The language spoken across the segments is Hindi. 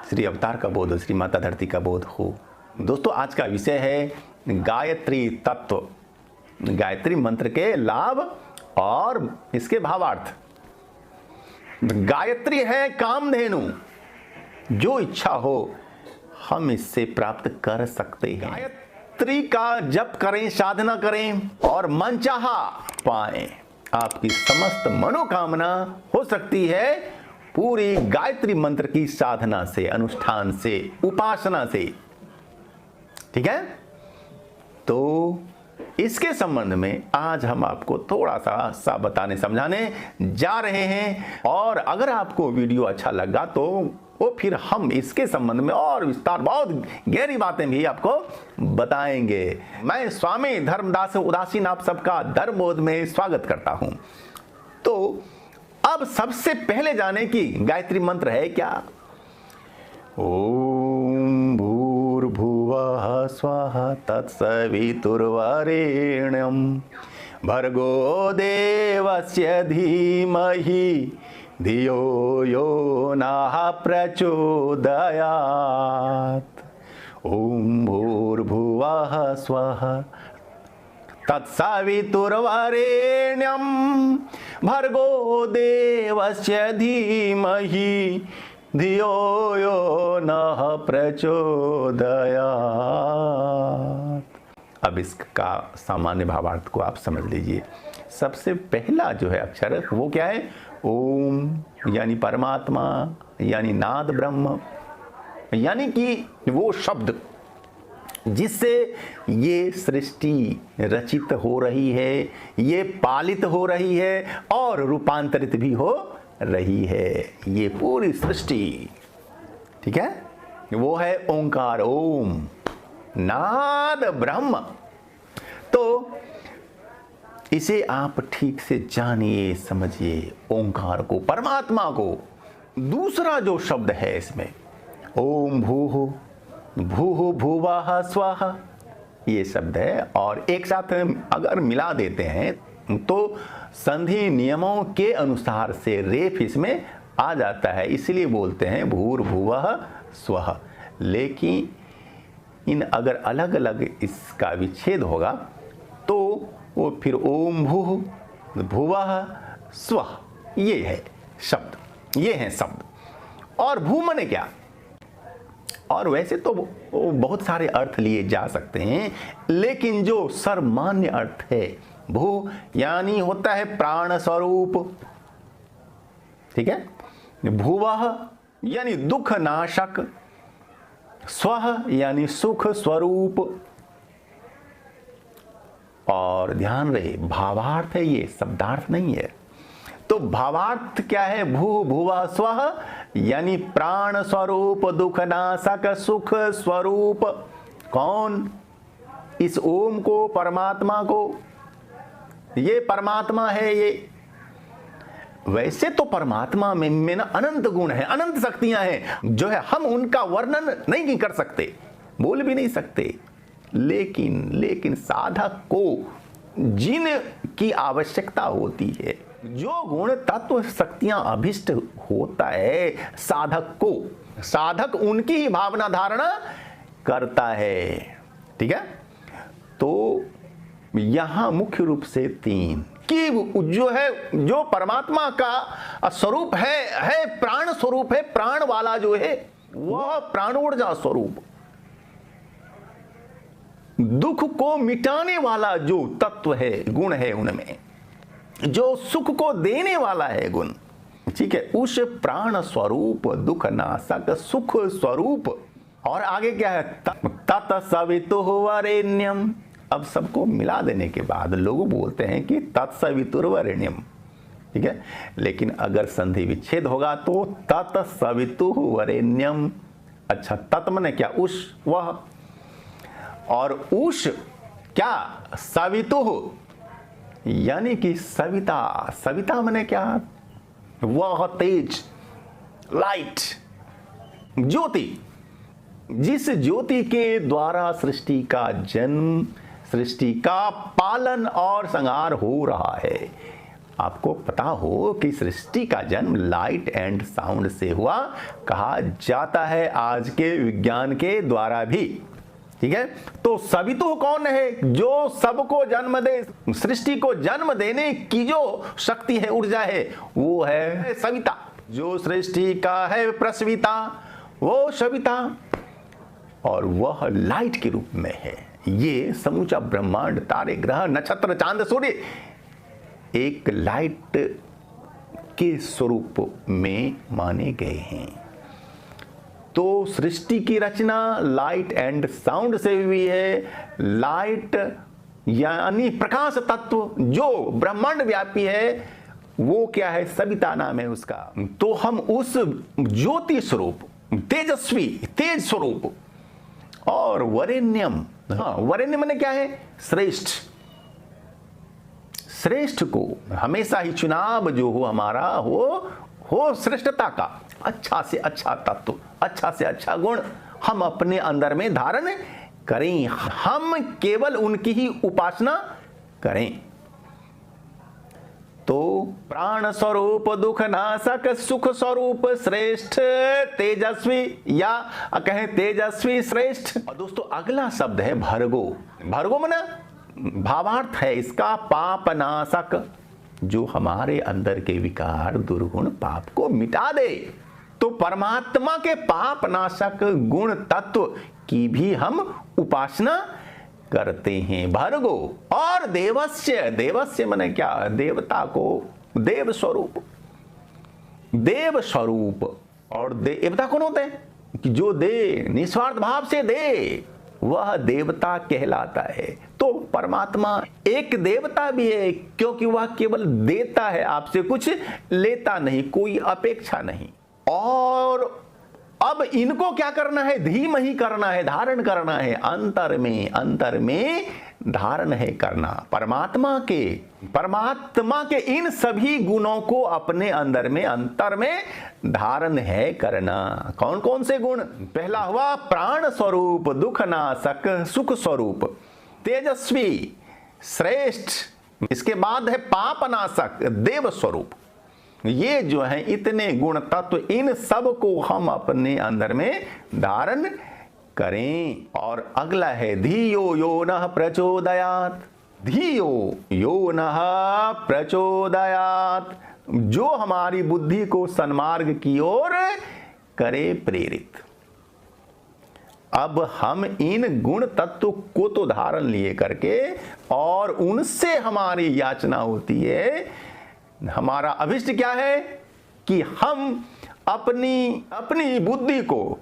श्री अवतार का बोध, श्री माता धरती का बोध हो। दोस्तों, आज का विषय है गायत्री तत्व, गायत्री मंत्र के लाभ और इसके भावार्थ। गायत्री है कामधेनु, जो इच्छा हो हम इससे प्राप्त कर सकते हैं। गायत्री का जप करें, साधना करें और मनचाहा पाएं। आपकी समस्त मनोकामना हो सकती है पूरी गायत्री मंत्र की साधना से, अनुष्ठान से, उपासना से। ठीक है, तो इसके संबंध में आज हम आपको थोड़ा सा बताने समझाने जा रहे हैं। और अगर आपको वीडियो अच्छा लगा तो वो फिर हम इसके संबंध में और विस्तार, बहुत गहरी बातें भी आपको बताएंगे। मैं स्वामी धर्मदास उदासीन आप सबका धर्मबोध में स्वागत करता हूं। तो अब सबसे पहले जाने की गायत्री मंत्र है क्या? ओम भूर्भुवः स्वः तत्सवितुर्वरेण्यं भर्गो देवस्य धीमहि धियो यो नः प्रचोदयात्। ओम भूर्भुवः स्वः तत्सवितुर्वरेण्यं भर्गो देवस्य धीमहि धियो यो नः प्रचोदयात्। अब इसका सामान्य भावार्थ को आप समझ लीजिए। सबसे पहला जो है अक्षर वो क्या है? ओम, यानी परमात्मा, यानी नाद ब्रह्म, यानी कि वो शब्द जिससे ये सृष्टि रचित हो रही है, ये पालित हो रही है और रूपांतरित भी हो रही है, ये पूरी सृष्टि। ठीक है, वो है ओंकार, ओम नाद ब्रह्म। तो इसे आप ठीक से जानिए, समझिए ओंकार को, परमात्मा को। दूसरा जो शब्द है इसमें ओम भूः भूः भुवः स्वः, ये शब्द है। और एक साथ अगर मिला देते हैं तो संधि नियमों के अनुसार से रेफ इसमें आ जाता है, इसलिए बोलते हैं भूर्भुवः स्वः। लेकिन इन अगर अलग अलग इसका विच्छेद होगा तो वो फिर ओम भूः भुवः स्वः, ये है शब्द, ये है शब्द। और भू माने क्या? और वैसे तो बहुत सारे अर्थ लिए जा सकते हैं, लेकिन जो सर्वमान्य अर्थ है भू यानी होता है प्राण स्वरूप। ठीक है, भुवः यानी दुख नाशक, स्वः यानी सुख स्वरूप। और ध्यान रहे भावार्थ है, ये शब्दार्थ नहीं है। तो भावार्थ क्या है? भू भुवः स्वः यानी प्राण स्वरूप, दुख नाशक, सुख स्वरूप। कौन? इस ओम को, परमात्मा को। ये परमात्मा है। ये वैसे तो परमात्मा में ना अनंत गुण है, अनंत शक्तियां हैं, जो है हम उनका वर्णन नहीं कर सकते, बोल भी नहीं सकते। लेकिन साधक को जिन की आवश्यकता होती है, जो गुण तत्व शक्तियां अभिष्ट होता है साधक को, साधक उनकी ही भावना धारणा करता है। ठीक है, तो यहां मुख्य रूप से तीन कि जो है, जो परमात्मा का स्वरूप है प्राण स्वरूप है, प्राण वाला जो है वह प्राणोर्जा स्वरूप, दुख को मिटाने वाला जो तत्व है, गुण है उनमें, जो सुख को देने वाला है गुण। ठीक है, उस प्राण स्वरूप, दुख नाशक, सुख स्वरूप। और आगे क्या है? तत्सवितुर्वरेण्यम। अब सबको मिला देने के बाद लोग बोलते हैं कि तत्सवितुर्वरेण्यम। ठीक है, लेकिन अगर संधि विच्छेद होगा तो तत्सवितुर्वरेण्यम। अच्छा, तत् माने क्या? उस, वह। और उस क्या? सवितुः यानी कि सविता। सविता माने क्या? वह तेज, लाइट, ज्योति, जिस ज्योति के द्वारा सृष्टि का जन्म, सृष्टि का पालन और संहार हो रहा है। आपको पता हो कि सृष्टि का जन्म लाइट एंड साउंड से हुआ कहा जाता है आज के विज्ञान के द्वारा भी। ठीक है, तो सवितु कौन है? जो सबको जन्म दे, सृष्टि को जन्म देने की जो शक्ति है, ऊर्जा है, वो है सविता। जो सृष्टि का है प्रसविता, वो सविता, और वह लाइट के रूप में है। ये समूचा ब्रह्मांड, तारे, ग्रह, नक्षत्र, चांद, सूर्य एक लाइट के स्वरूप में माने गए हैं। तो सृष्टि की रचना लाइट एंड साउंड से हुई है। लाइट यानी प्रकाश तत्व जो ब्रह्मांड व्यापी है, वो क्या है? सविता नाम है उसका। तो हम उस ज्योति स्वरूप, तेजस्वी, तेज स्वरूप और वरेण्यम, हाँ वरेण्यम माने क्या है? श्रेष्ठ। श्रेष्ठ को हमेशा ही चुनाव जो हो हमारा हो श्रेष्ठता का, अच्छा से अच्छा तत्व, अच्छा से अच्छा गुण हम अपने अंदर में धारण करें। हम केवल उनकी ही उपासना करें। तो प्राण स्वरूप, दुख नाशक, सुख स्वरूप, श्रेष्ठ, तेजस्वी, या कहें तेजस्वी, श्रेष्ठ। और दोस्तों अगला शब्द है भर्गो। भर्गो माना भावार्थ है इसका पाप नाशक, जो हमारे अंदर के विकार, दुर्गुण, पाप को मिटा दे। तो परमात्मा के पाप नाशक गुण तत्व की भी हम उपासना करते हैं। भर्गो। और देवस्य, देवस्य माने क्या? देवता को, देव स्वरूप, देव स्वरूप। और देवता कौन होते हैं? कि जो दे, निस्वार्थ भाव से दे, वह देवता कहलाता है। तो परमात्मा एक देवता भी है, क्योंकि वह केवल देता है, आपसे कुछ लेता नहीं, कोई अपेक्षा नहीं। और अब इनको क्या करना है? धीम ही करना है, धारण करना है अंतर में, अंतर में धारण है करना। परमात्मा के इन सभी गुणों को अपने अंदर में, अंतर में धारण है करना। कौन कौन से गुण? पहला हुआ प्राण स्वरूप, दुख नाशक, सुख स्वरूप, तेजस्वी, श्रेष्ठ। इसके बाद है पाप नाशक, देव स्वरूप। ये जो है इतने गुण तत्व, इन सब को हम अपने अंदर में धारण करें। और अगला है धियो यो नः प्रचोदयात्। धियो यो नः प्रचोदयात्, जो हमारी बुद्धि को सन्मार्ग की ओर करे प्रेरित। अब हम इन गुण तत्व को तो धारण लिए करके, और उनसे हमारी याचना होती है। हमारा अभिष्ट क्या है? कि हम अपनी बुद्धि को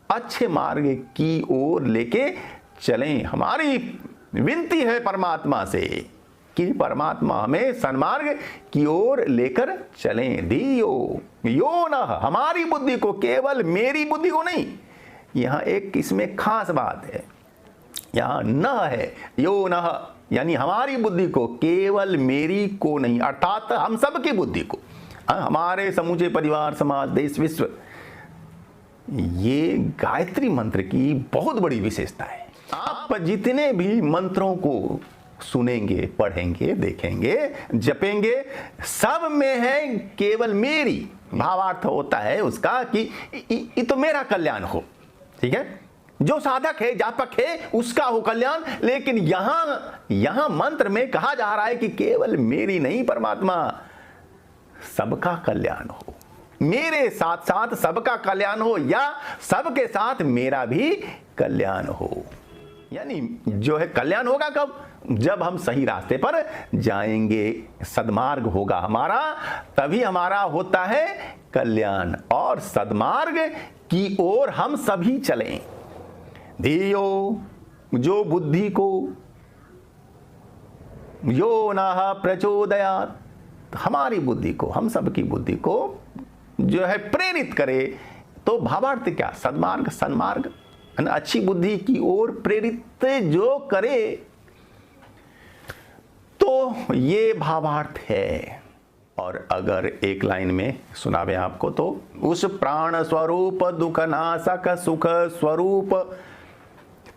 अच्छे मार्ग की ओर लेके चलें। हमारी विनती है परमात्मा से कि परमात्मा हमें सन्मार्ग की ओर लेकर चलें। धियो यो नः, हमारी बुद्धि को, केवल मेरी बुद्धि को नहीं। यहां एक इसमें खास बात है, यहां न है, यो नः यानी हमारी बुद्धि को, केवल मेरी को नहीं, अर्थात हम सबकी बुद्धि को, हमारे समूचे परिवार, समाज, देश, विश्व। ये गायत्री मंत्र की बहुत बड़ी विशेषता है। आप जितने भी मंत्रों को सुनेंगे, पढ़ेंगे, देखेंगे, जपेंगे, सब में है केवल मेरी। भावार्थ होता है उसका कि ये तो मेरा कल्याण हो। ठीक है, जो साधक है, जापक है, उसका हो कल्याण। लेकिन यहां मंत्र में कहा जा रहा है कि केवल मेरी नहीं, परमात्मा सबका कल्याण हो, मेरे साथ साथ सबका कल्याण हो, या सबके साथ मेरा भी कल्याण हो। यानी जो है कल्याण होगा कब? जब हम सही रास्ते पर जाएंगे, सद्मार्ग होगा हमारा, तभी हमारा होता है कल्याण। और सद्मार्ग की ओर हम सभी चलें। धियो, जो बुद्धि को, यो नः प्रचोदयात्, हमारी बुद्धि को, हम सबकी बुद्धि को जो है प्रेरित करे। तो भावार्थ क्या? सद्मार्ग, सन्मार्ग, अच्छी बुद्धि की ओर प्रेरित जो करे, तो ये भावार्थ है। और अगर एक लाइन में सुनावे आपको तो, उस प्राण स्वरूप, दुख नाशक, सुख स्वरूप,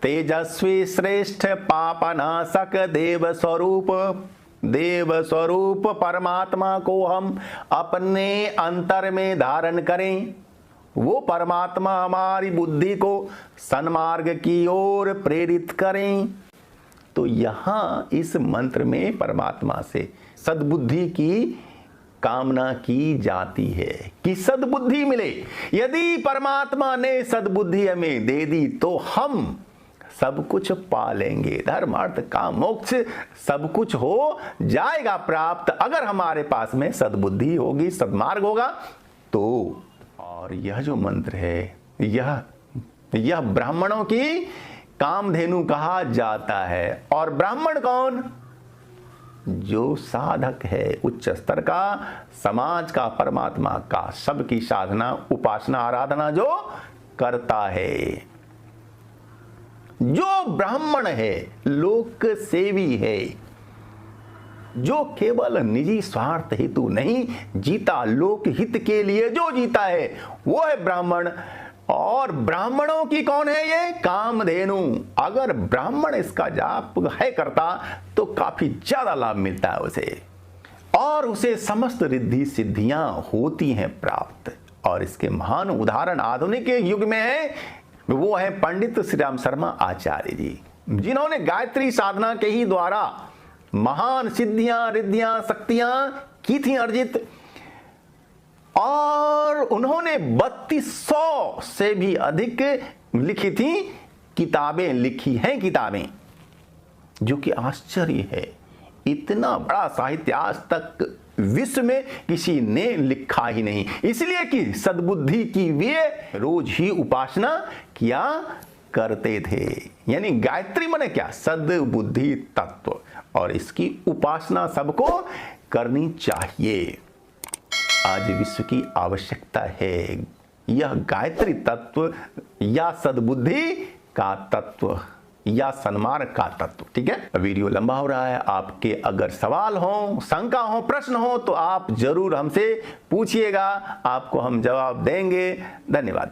तेजस्वी, श्रेष्ठ, पाप नाशक, देव स्वरूप, देव स्वरूप परमात्मा को हम अपने अंतर में धारण करें, वो परमात्मा हमारी बुद्धि को सन्मार्ग की ओर प्रेरित करें। तो यहाँ इस मंत्र में परमात्मा से सद्बुद्धि की कामना की जाती है कि सद्बुद्धि मिले। यदि परमात्मा ने सद्बुद्धि हमें दे दी तो हम सब कुछ पा लेंगे, धर्म अर्थ काम मोक्ष सब कुछ हो जाएगा प्राप्त, अगर हमारे पास में सद्बुद्धि होगी, सद्मार्ग होगा तो। और यह जो मंत्र है यह ब्राह्मणों की कामधेनु कहा जाता है। और ब्राह्मण कौन? जो साधक है, उच्च स्तर का, समाज का, परमात्मा का, सबकी साधना उपासना आराधना जो करता है, जो ब्राह्मण है, लोक सेवी है, जो केवल निजी स्वार्थ हेतु नहीं जीता, लोक हित के लिए जो जीता है वो है ब्राह्मण। और ब्राह्मणों की कौन है ये? कामधेनु। अगर ब्राह्मण इसका जाप है करता तो काफी ज्यादा लाभ मिलता है उसे, और उसे समस्त रिद्धि सिद्धियां होती हैं प्राप्त। और इसके महान उदाहरण आधुनिक युग में है, वो है पंडित श्री राम शर्मा आचार्य जी, जिन्होंने गायत्री साधना के ही द्वारा महान सिद्धियां, रिद्धियां, शक्तियां की थी अर्जित। और उन्होंने 3200 से भी अधिक लिखी थी किताबें, लिखी हैं किताबें, जो कि आश्चर्य है। इतना बड़ा साहित्य आज तक विश्व में किसी ने लिखा ही नहीं, इसलिए कि सद्बुद्धि की वे रोज ही उपासना किया करते थे। यानी गायत्री माने क्या? सद्बुद्धि तत्व, और इसकी उपासना सबको करनी चाहिए। आज विश्व की आवश्यकता है यह गायत्री तत्व या सद्बुद्धि का तत्व या सन्मार्ग का तत्व। ठीक है, वीडियो लंबा हो रहा है, आपके अगर सवाल हो, शंका हो, प्रश्न हो तो आप जरूर हमसे पूछिएगा, आपको हम जवाब देंगे। धन्यवाद।